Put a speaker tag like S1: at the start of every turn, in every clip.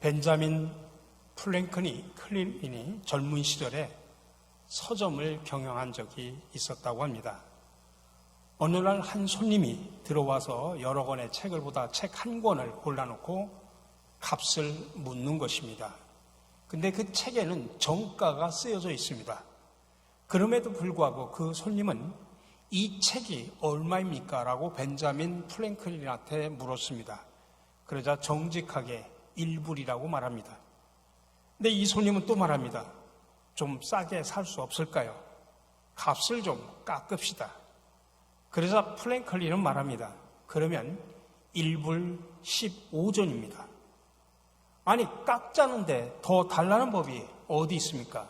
S1: 벤자민 플랭클린이 젊은 시절에 서점을 경영한 적이 있었다고 합니다. 어느 날 한 손님이 들어와서 여러 권의 책을 보다 책 한 권을 골라놓고 값을 묻는 것입니다. 근데 그 책에는 정가가 쓰여져 있습니다. 그럼에도 불구하고 그 손님은 이 책이 얼마입니까? 라고 벤자민 플랭클린한테 물었습니다. 그러자 정직하게 1불이라고 말합니다. 근데 이 손님은 또 말합니다. 좀 싸게 살 수 없을까요? 값을 좀 깎읍시다. 그래서 플랭클린은 말합니다. 그러면 1불 15전입니다. 아니, 깎자는데 더 달라는 법이 어디 있습니까?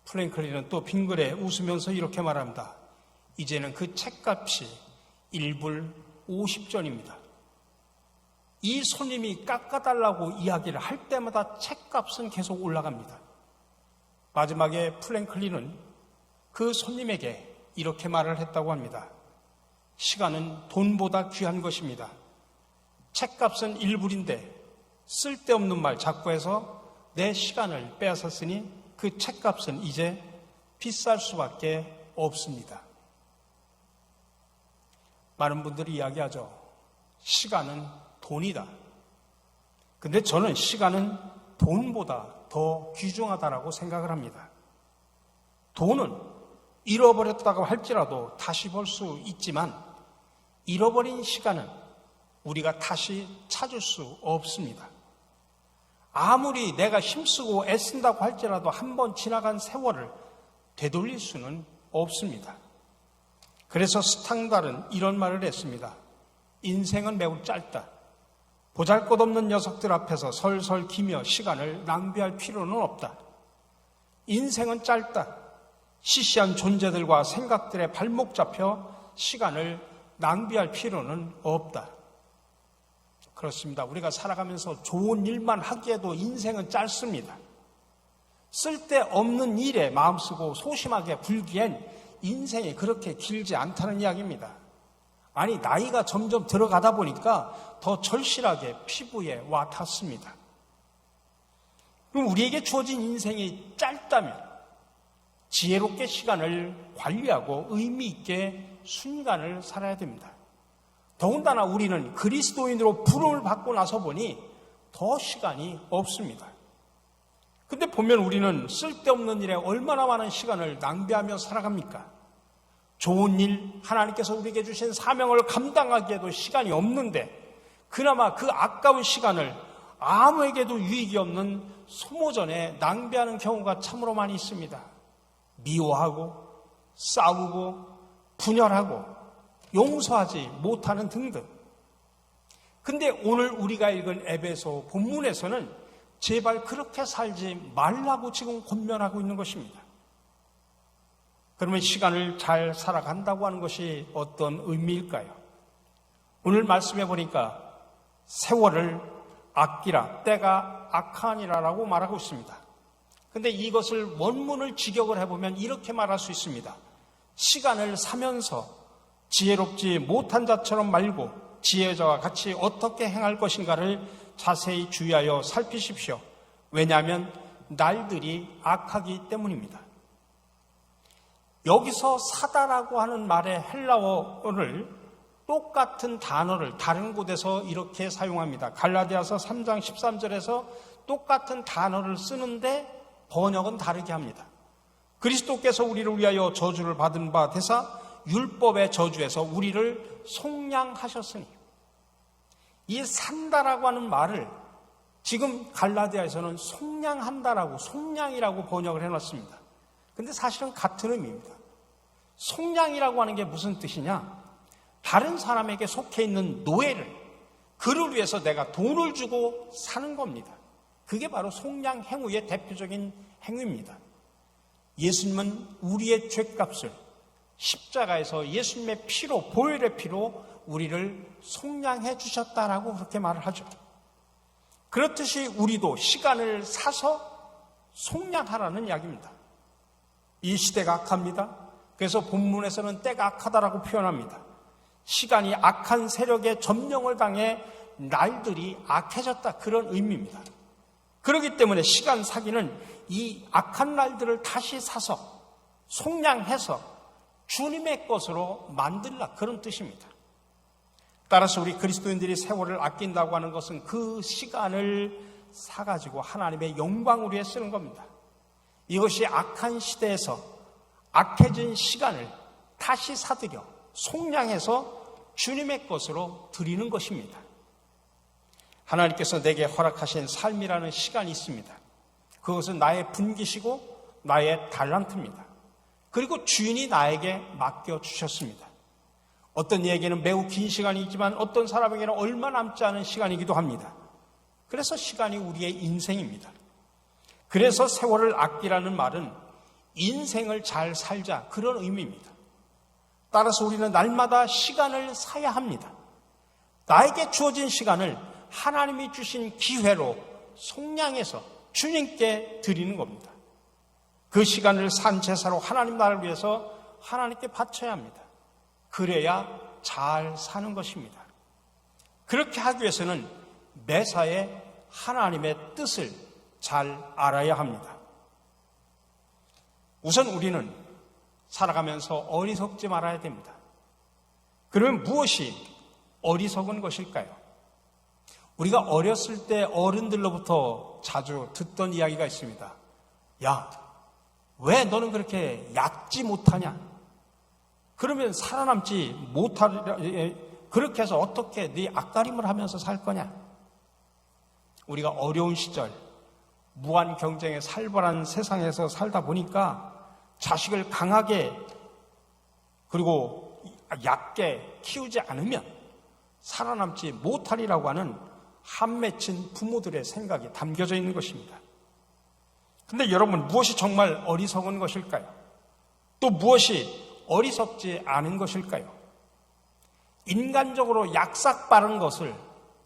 S1: 플랭클린은 또 빙그레 웃으면서 이렇게 말합니다. 이제는 그 책값이 1불 50전입니다. 이 손님이 깎아달라고 이야기를 할 때마다 책값은 계속 올라갑니다. 마지막에 플랭클린은 그 손님에게 이렇게 말을 했다고 합니다. 시간은 돈보다 귀한 것입니다. 책값은 1불인데 쓸데없는 말 자꾸 해서 내 시간을 빼앗았으니 그 책값은 이제 비쌀 수밖에 없습니다. 많은 분들이 이야기하죠. 시간은 돈이다. 근데 저는 시간은 돈보다 더 귀중하다라고 생각을 합니다. 돈은 잃어버렸다고 할지라도 다시 벌 수 있지만 잃어버린 시간은 우리가 다시 찾을 수 없습니다. 아무리 내가 힘쓰고 애쓴다고 할지라도 한 번 지나간 세월을 되돌릴 수는 없습니다. 그래서 스탕달은 이런 말을 했습니다. 인생은 매우 짧다. 보잘것없는 녀석들 앞에서 설설 기며 시간을 낭비할 필요는 없다. 인생은 짧다. 시시한 존재들과 생각들의 발목 잡혀 시간을 낭비할 필요는 없다. 그렇습니다. 우리가 살아가면서 좋은 일만 하기에도 인생은 짧습니다. 쓸데없는 일에 마음 쓰고 소심하게 굴기엔 인생이 그렇게 길지 않다는 이야기입니다. 아니, 나이가 점점 들어가다 보니까 더 절실하게 피부에 와 닿습니다. 그럼 우리에게 주어진 인생이 짧다면 지혜롭게 시간을 관리하고 의미 있게 순간을 살아야 됩니다. 더군다나 우리는 그리스도인으로 부름을 받고 나서 보니 더 시간이 없습니다. 근데 보면 우리는 쓸데없는 일에 얼마나 많은 시간을 낭비하며 살아갑니까? 좋은 일, 하나님께서 우리에게 주신 사명을 감당하기에도 시간이 없는데 그나마 그 아까운 시간을 아무에게도 유익이 없는 소모전에 낭비하는 경우가 참으로 많이 있습니다. 미워하고 싸우고 분열하고 용서하지 못하는 등등. 근데 오늘 우리가 읽은 에베소 본문에서는 제발 그렇게 살지 말라고 지금 권면하고 있는 것입니다. 그러면 시간을 잘 살아간다고 하는 것이 어떤 의미일까요? 오늘 말씀해 보니까 세월을 아끼라, 때가 악하니라라고 말하고 있습니다. 근데 이것을 원문을 직역을 해보면 이렇게 말할 수 있습니다. 시간을 사면서 지혜롭지 못한 자처럼 말고 지혜자와 같이 어떻게 행할 것인가를 자세히 주의하여 살피십시오. 왜냐하면 날들이 악하기 때문입니다. 여기서 사다라고 하는 말의 헬라어를 똑같은 단어를 다른 곳에서 이렇게 사용합니다. 갈라디아서 3장 13절에서 똑같은 단어를 쓰는데 번역은 다르게 합니다. 그리스도께서 우리를 위하여 저주를 받은 바 되사 율법의 저주에서 우리를 속량하셨으니, 이 산다라고 하는 말을 지금 갈라디아에서는 속량한다라고, 속량이라고 번역을 해놨습니다. 근데 사실은 같은 의미입니다. 속량이라고 하는 게 무슨 뜻이냐? 다른 사람에게 속해 있는 노예를, 그를 위해서 내가 돈을 주고 사는 겁니다. 그게 바로 속량 행위의 대표적인 행위입니다. 예수님은 우리의 죄값을 십자가에서 예수님의 피로, 보혈의 피로 우리를 속량해 주셨다라고 그렇게 말을 하죠. 그렇듯이 우리도 시간을 사서 속량하라는 이야기입니다. 이 시대가 악합니다. 그래서 본문에서는 때가 악하다라고 표현합니다. 시간이 악한 세력의 점령을 당해 날들이 악해졌다, 그런 의미입니다. 그렇기 때문에 시간 사기는 이 악한 날들을 다시 사서 속량해서 주님의 것으로 만들라, 그런 뜻입니다. 따라서 우리 그리스도인들이 세월을 아낀다고 하는 것은 그 시간을 사가지고 하나님의 영광을 위해 쓰는 겁니다. 이것이 악한 시대에서 악해진 시간을 다시 사들여 속량해서 주님의 것으로 드리는 것입니다. 하나님께서 내게 허락하신 삶이라는 시간이 있습니다. 그것은 나의 분기시고 나의 달란트입니다. 그리고 주인이 나에게 맡겨주셨습니다. 어떤 이에게는 매우 긴 시간이지만 어떤 사람에게는 얼마 남지 않은 시간이기도 합니다. 그래서 시간이 우리의 인생입니다. 그래서 세월을 아끼라는 말은 인생을 잘 살자, 그런 의미입니다. 따라서 우리는 날마다 시간을 사야 합니다. 나에게 주어진 시간을 하나님이 주신 기회로 속량해서 주님께 드리는 겁니다. 그 시간을 산 제사로 하나님 나라를 위해서 하나님께 바쳐야 합니다. 그래야 잘 사는 것입니다. 그렇게 하기 위해서는 매사에 하나님의 뜻을 잘 알아야 합니다. 우선 우리는 살아가면서 어리석지 말아야 됩니다. 그러면 무엇이 어리석은 것일까요? 우리가 어렸을 때 어른들로부터 자주 듣던 이야기가 있습니다. 야, 왜 너는 그렇게 얕지 못하냐? 그러면 살아남지 못하려, 그렇게 해서 어떻게 네 앞가림을 하면서 살 거냐? 우리가 어려운 시절, 무한 경쟁의 살벌한 세상에서 살다 보니까 자식을 강하게 그리고 얕게 키우지 않으면 살아남지 못하리라고 하는 한 맺힌 부모들의 생각이 담겨져 있는 것입니다. 그런데 여러분, 무엇이 정말 어리석은 것일까요? 또 무엇이 어리석지 않은 것일까요? 인간적으로 약삭빠른 것을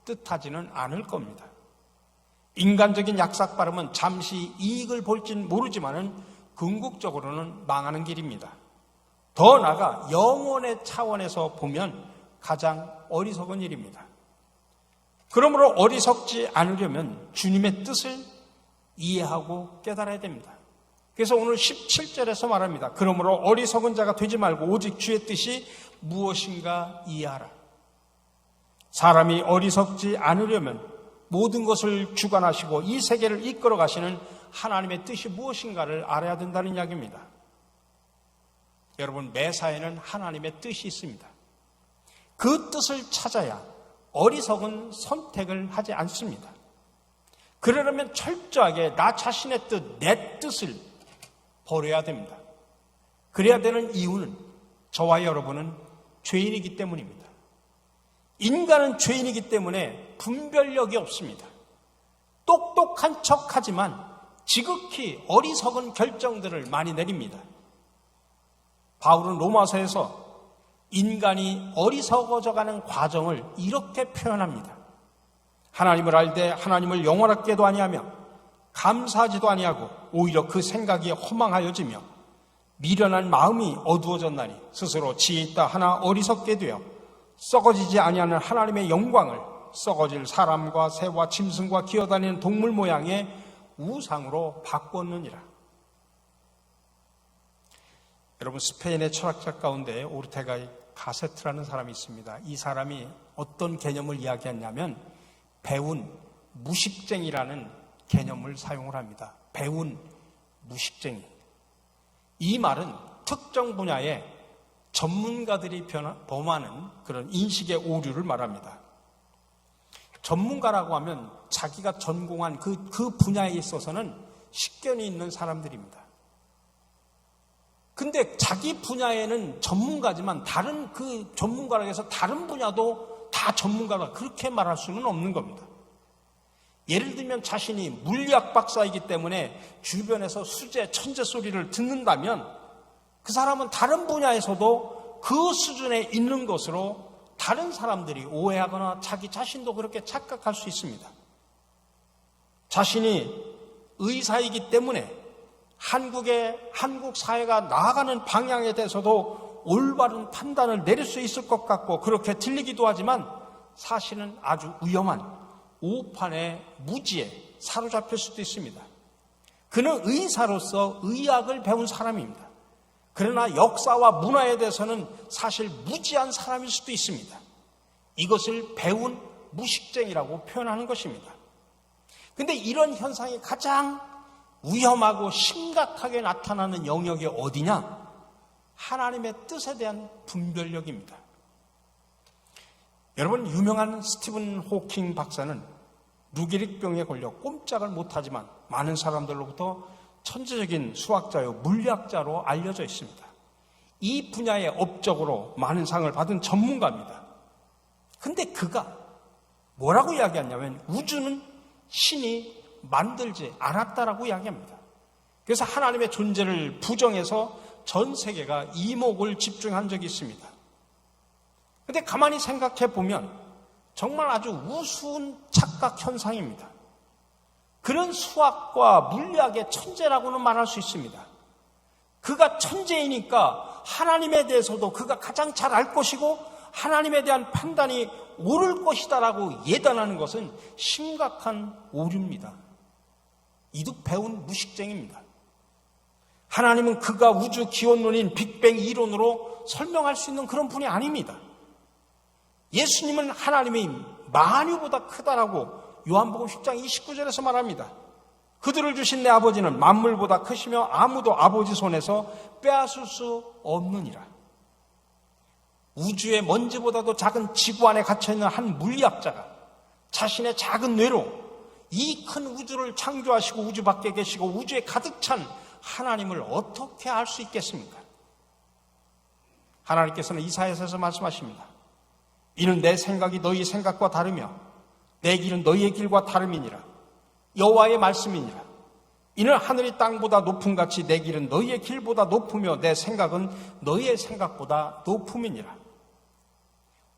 S1: 뜻하지는 않을 겁니다. 인간적인 약삭빠름은 잠시 이익을 볼진 모르지만은 궁극적으로는 망하는 길입니다. 더 나아가 영혼의 차원에서 보면 가장 어리석은 일입니다. 그러므로 어리석지 않으려면 주님의 뜻을 이해하고 깨달아야 됩니다. 그래서 오늘 17절에서 말합니다. 그러므로 어리석은 자가 되지 말고 오직 주의 뜻이 무엇인가 이해하라. 사람이 어리석지 않으려면 모든 것을 주관하시고 이 세계를 이끌어 가시는 하나님의 뜻이 무엇인가를 알아야 된다는 이야기입니다. 여러분, 매사에는 하나님의 뜻이 있습니다. 그 뜻을 찾아야 어리석은 선택을 하지 않습니다. 그러려면 철저하게 나 자신의 뜻, 내 뜻을 버려야 됩니다. 그래야 되는 이유는 저와 여러분은 죄인이기 때문입니다. 인간은 죄인이기 때문에 분별력이 없습니다. 똑똑한 척하지만 지극히 어리석은 결정들을 많이 내립니다. 바울은 로마서에서 인간이 어리석어져가는 과정을 이렇게 표현합니다. 하나님을 알되 하나님을 영원하게도 아니하며 감사하지도 아니하고 오히려 그 생각이 허망하여지며 미련한 마음이 어두워졌나니 스스로 지혜 있다 하나 어리석게 되어 썩어지지 아니하는 하나님의 영광을 썩어질 사람과 새와 짐승과 기어다니는 동물 모양의 우상으로 바꿨느니라. 여러분, 스페인의 철학자 가운데 오르테가 가세트라는 사람이 있습니다. 이 사람이 어떤 개념을 이야기했냐면 배운 무식쟁이라는 개념을 사용을 합니다. 배운 무식쟁이. 이 말은 특정 분야의 전문가들이 범하는 그런 인식의 오류를 말합니다. 전문가라고 하면 자기가 전공한 그 분야에 있어서는 식견이 있는 사람들입니다. 근데 자기 분야에는 전문가지만 다른 그 전문가라고 해서 다른 분야도 다 전문가다, 그렇게 말할 수는 없는 겁니다. 예를 들면 자신이 물리학 박사이기 때문에 주변에서 수재, 천재 소리를 듣는다면 그 사람은 다른 분야에서도 그 수준에 있는 것으로 다른 사람들이 오해하거나 자기 자신도 그렇게 착각할 수 있습니다. 자신이 의사이기 때문에 한국 사회가 나아가는 방향에 대해서도 올바른 판단을 내릴 수 있을 것 같고 그렇게 들리기도 하지만 사실은 아주 위험한 오판의 무지에 사로잡힐 수도 있습니다. 그는 의사로서 의학을 배운 사람입니다. 그러나 역사와 문화에 대해서는 사실 무지한 사람일 수도 있습니다. 이것을 배운 무식쟁이라고 표현하는 것입니다. 그런데 이런 현상이 가장 위험하고 심각하게 나타나는 영역이 어디냐? 하나님의 뜻에 대한 분별력입니다. 여러분, 유명한 스티븐 호킹 박사는 루게릭병에 걸려 꼼짝을 못하지만 많은 사람들로부터 천재적인 수학자요 물리학자로 알려져 있습니다. 이 분야의 업적으로 많은 상을 받은 전문가입니다. 근데 그가 뭐라고 이야기하냐면 우주는 신이 만들지 않았다라고 이야기합니다. 그래서 하나님의 존재를 부정해서 전 세계가 이목을 집중한 적이 있습니다. 근데 가만히 생각해 보면 정말 아주 우스운 착각 현상입니다. 그런 수학과 물리학의 천재라고는 말할 수 있습니다. 그가 천재이니까 하나님에 대해서도 그가 가장 잘 알 것이고 하나님에 대한 판단이 옳을 것이다라고 예단하는 것은 심각한 오류입니다. 이도 배운 무식쟁입니다. 하나님은 그가 우주 기원론인 빅뱅 이론으로 설명할 수 있는 그런 분이 아닙니다. 예수님은 하나님이 만유보다 크다라고 요한복음 10장 29절에서 말합니다. 그들을 주신 내 아버지는 만물보다 크시며 아무도 아버지 손에서 빼앗을 수 없느니라. 우주의 먼지보다도 작은 지구 안에 갇혀있는 한 물리학자가 자신의 작은 뇌로 이 큰 우주를 창조하시고 우주 밖에 계시고 우주에 가득 찬 하나님을 어떻게 알 수 있겠습니까? 하나님께서는 이사야서에서 말씀하십니다. 이는 내 생각이 너희 생각과 다르며 내 길은 너희의 길과 다름이니라. 여호와의 말씀이니라. 이는 하늘이 땅보다 높음같이 내 길은 너희의 길보다 높으며 내 생각은 너희의 생각보다 높음이니라.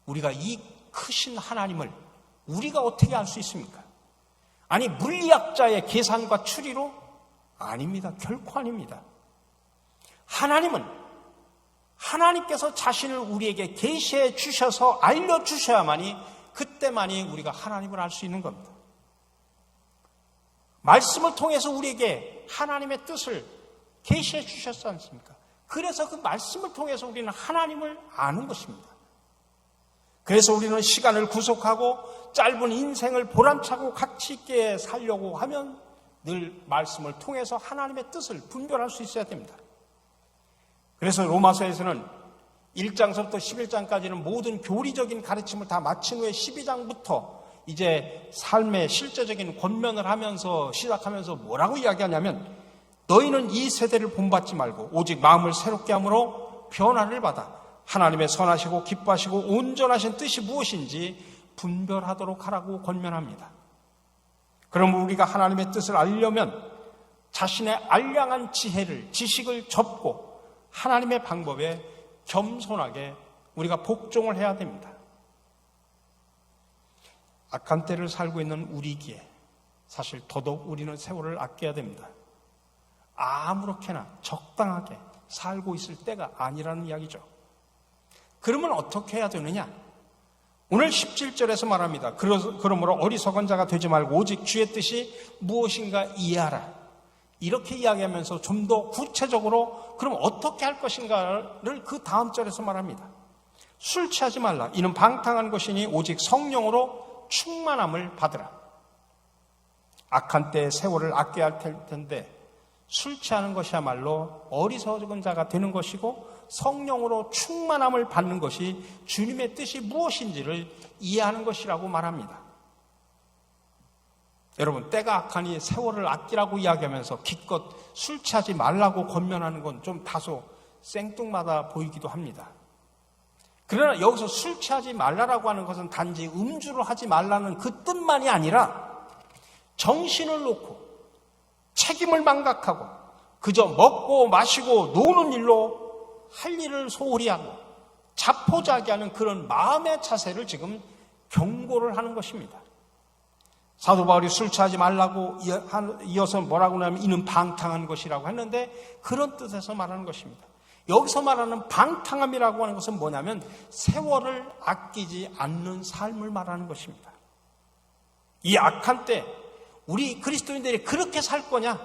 S1: 우리가 이 크신 하나님을 우리가 어떻게 알 수 있습니까? 아니, 물리학자의 계산과 추리로? 아닙니다. 결코 아닙니다. 하나님께서 자신을 우리에게 계시해 주셔서 알려주셔야만이 그때만이 우리가 하나님을 알 수 있는 겁니다. 말씀을 통해서 우리에게 하나님의 뜻을 계시해 주셨지 않습니까? 그래서 그 말씀을 통해서 우리는 하나님을 아는 것입니다. 그래서 우리는 시간을 구속하고 짧은 인생을 보람차고 가치 있게 살려고 하면 늘 말씀을 통해서 하나님의 뜻을 분별할 수 있어야 됩니다. 그래서 로마서에서는 1장서부터 11장까지는 모든 교리적인 가르침을 다 마친 후에 12장부터 이제 삶의 실제적인 권면을 하면서 시작하면서 뭐라고 이야기하냐면 너희는 이 세대를 본받지 말고 오직 마음을 새롭게 함으로 변화를 받아 하나님의 선하시고 기뻐하시고 온전하신 뜻이 무엇인지 분별하도록 하라고 권면합니다. 그럼 우리가 하나님의 뜻을 알려면 자신의 알량한 지식을 접고 하나님의 방법에 겸손하게 우리가 복종을 해야 됩니다. 악한 때를 살고 있는 우리기에 사실 더더욱 우리는 세월을 아껴야 됩니다. 아무렇게나 적당하게 살고 있을 때가 아니라는 이야기죠. 그러면 어떻게 해야 되느냐? 오늘 17절에서 말합니다. 그러므로 어리석은 자가 되지 말고 오직 주의 뜻이 무엇인가 이해하라. 이렇게 이야기하면서 좀 더 구체적으로 그럼 어떻게 할 것인가를 그 다음 절에서 말합니다. 술 취하지 말라. 이는 방탕한 것이니 오직 성령으로 충만함을 받으라. 악한 때의 세월을 아껴야 할 텐데 술 취하는 것이야말로 어리석은 자가 되는 것이고 성령으로 충만함을 받는 것이 주님의 뜻이 무엇인지를 이해하는 것이라고 말합니다. 여러분, 때가 악하니 세월을 아끼라고 이야기하면서 기껏 술 취하지 말라고 권면하는 건 좀 다소 생뚱맞아 보이기도 합니다. 그러나 여기서 술 취하지 말라라고 하는 것은 단지 음주를 하지 말라는 그 뜻만이 아니라 정신을 놓고 책임을 망각하고 그저 먹고 마시고 노는 일로 할 일을 소홀히 하고 자포자기하는 그런 마음의 자세를 지금 경고를 하는 것입니다. 사도 바울이 술 취하지 말라고 이어서 뭐라고 하냐면 이는 방탕한 것이라고 했는데 그런 뜻에서 말하는 것입니다. 여기서 말하는 방탕함이라고 하는 것은 뭐냐면 세월을 아끼지 않는 삶을 말하는 것입니다. 이 악한 때 우리 그리스도인들이 그렇게 살 거냐,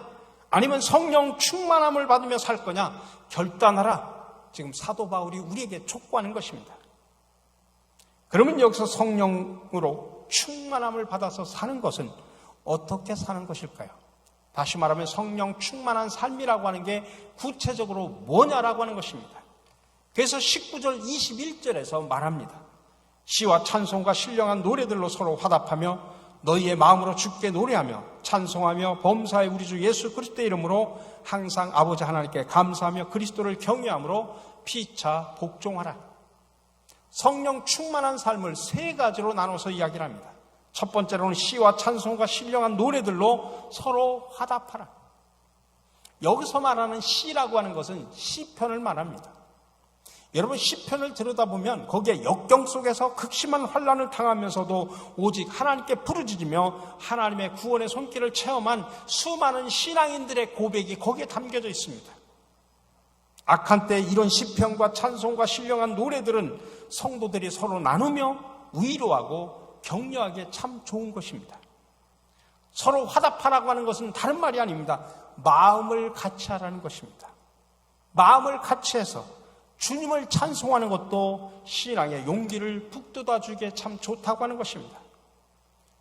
S1: 아니면 성령 충만함을 받으며 살 거냐 결단하라. 지금 사도 바울이 우리에게 촉구하는 것입니다. 그러면 여기서 성령으로 충만함을 받아서 사는 것은 어떻게 사는 것일까요? 다시 말하면 성령 충만한 삶이라고 하는 게 구체적으로 뭐냐라고 하는 것입니다. 그래서 19절 21절에서 말합니다. 시와 찬송과 신령한 노래들로 서로 화답하며 너희의 마음으로 주께 노래하며 찬송하며 범사의 우리 주 예수 그리스도의 이름으로 항상 아버지 하나님께 감사하며 그리스도를 경외함으로 피차 복종하라. 성령 충만한 삶을 세 가지로 나눠서 이야기를 합니다. 첫 번째로는 시와 찬송과 신령한 노래들로 서로 화답하라. 여기서 말하는 시라고 하는 것은 시편을 말합니다. 여러분, 시편을 들여다보면 거기에 역경 속에서 극심한 환난을 당하면서도 오직 하나님께 부르짖으며 하나님의 구원의 손길을 체험한 수많은 신앙인들의 고백이 거기에 담겨져 있습니다. 악한 때 이런 시편과 찬송과 신령한 노래들은 성도들이 서로 나누며 위로하고 격려하기에 참 좋은 것입니다. 서로 화답하라고 하는 것은 다른 말이 아닙니다. 마음을 같이 하라는 것입니다. 마음을 같이 해서 주님을 찬송하는 것도 신앙의 용기를 북돋아 주기에 참 좋다고 하는 것입니다.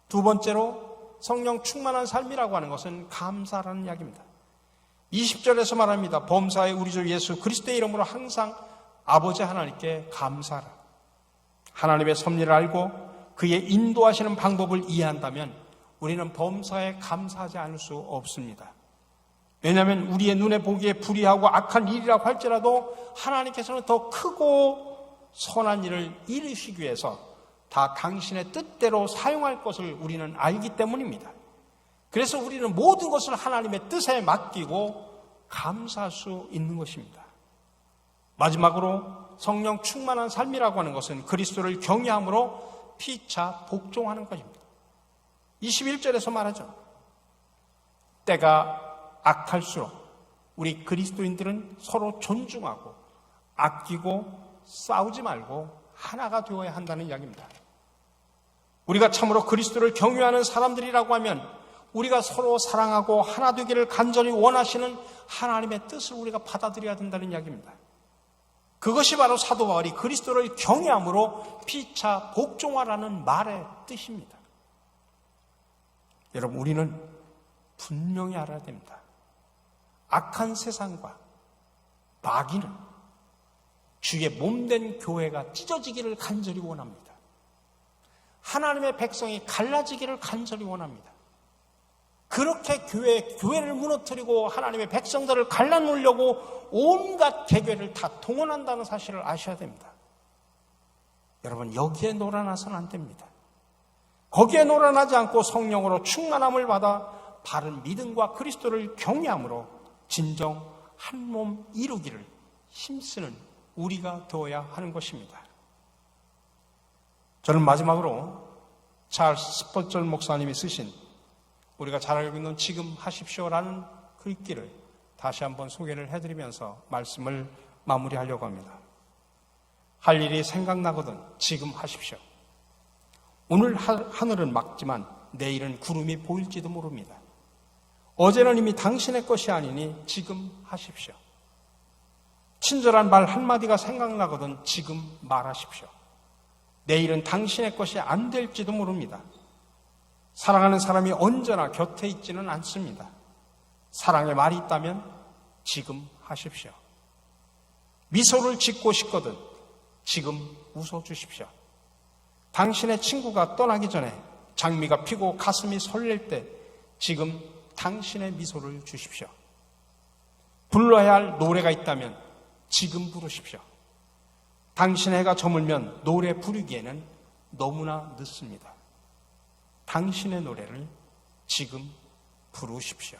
S1: 두 번째로 성령 충만한 삶이라고 하는 것은 감사라는 이야기입니다. 20절에서 말합니다. 범사의 우리 주 예수 그리스도의 이름으로 항상 아버지 하나님께 감사하라. 하나님의 섭리를 알고 그의 인도하시는 방법을 이해한다면 우리는 범사에 감사하지 않을 수 없습니다. 왜냐하면 우리의 눈에 보기에 불의하고 악한 일이라고 할지라도 하나님께서는 더 크고 선한 일을 이루시기 위해서 다 당신의 뜻대로 사용할 것을 우리는 알기 때문입니다. 그래서 우리는 모든 것을 하나님의 뜻에 맡기고 감사할 수 있는 것입니다. 마지막으로 성령 충만한 삶이라고 하는 것은 그리스도를 경외함으로 피차 복종하는 것입니다. 21절에서 말하죠. 때가 악할수록 우리 그리스도인들은 서로 존중하고 아끼고 싸우지 말고 하나가 되어야 한다는 이야기입니다. 우리가 참으로 그리스도를 경외하는 사람들이라고 하면 우리가 서로 사랑하고 하나 되기를 간절히 원하시는 하나님의 뜻을 우리가 받아들여야 된다는 이야기입니다. 그것이 바로 사도 바울이 그리스도를 경외함으로 피차 복종하라는 말의 뜻입니다. 여러분, 우리는 분명히 알아야 됩니다. 악한 세상과 마귀는 주의 몸된 교회가 찢어지기를 간절히 원합니다. 하나님의 백성이 갈라지기를 간절히 원합니다. 그렇게 교회를 무너뜨리고 하나님의 백성들을 갈라놓으려고 온갖 계획을 다 동원한다는 사실을 아셔야 됩니다. 여러분, 여기에 놀아나서는 안 됩니다. 거기에 놀아나지 않고 성령으로 충만함을 받아 바른 믿음과 그리스도를 경외함으로 진정 한 몸 이루기를 힘쓰는 우리가 되어야 하는 것입니다. 저는 마지막으로 찰스 스퍼전 목사님이 쓰신 우리가 잘 알고 있는 지금 하십시오라는 글귀를 다시 한번 소개를 해드리면서 말씀을 마무리하려고 합니다. 할 일이 생각나거든 지금 하십시오. 오늘 하늘은 맑지만 내일은 구름이 보일지도 모릅니다. 어제는 이미 당신의 것이 아니니 지금 하십시오. 친절한 말 한마디가 생각나거든 지금 말하십시오. 내일은 당신의 것이 안 될지도 모릅니다. 사랑하는 사람이 언제나 곁에 있지는 않습니다. 사랑의 말이 있다면 지금 하십시오. 미소를 짓고 싶거든 지금 웃어주십시오. 당신의 친구가 떠나기 전에 장미가 피고 가슴이 설렐 때 지금 당신의 미소를 주십시오. 불러야 할 노래가 있다면 지금 부르십시오. 당신의 해가 저물면 노래 부르기에는 너무나 늦습니다. 당신의 노래를 지금 부르십시오.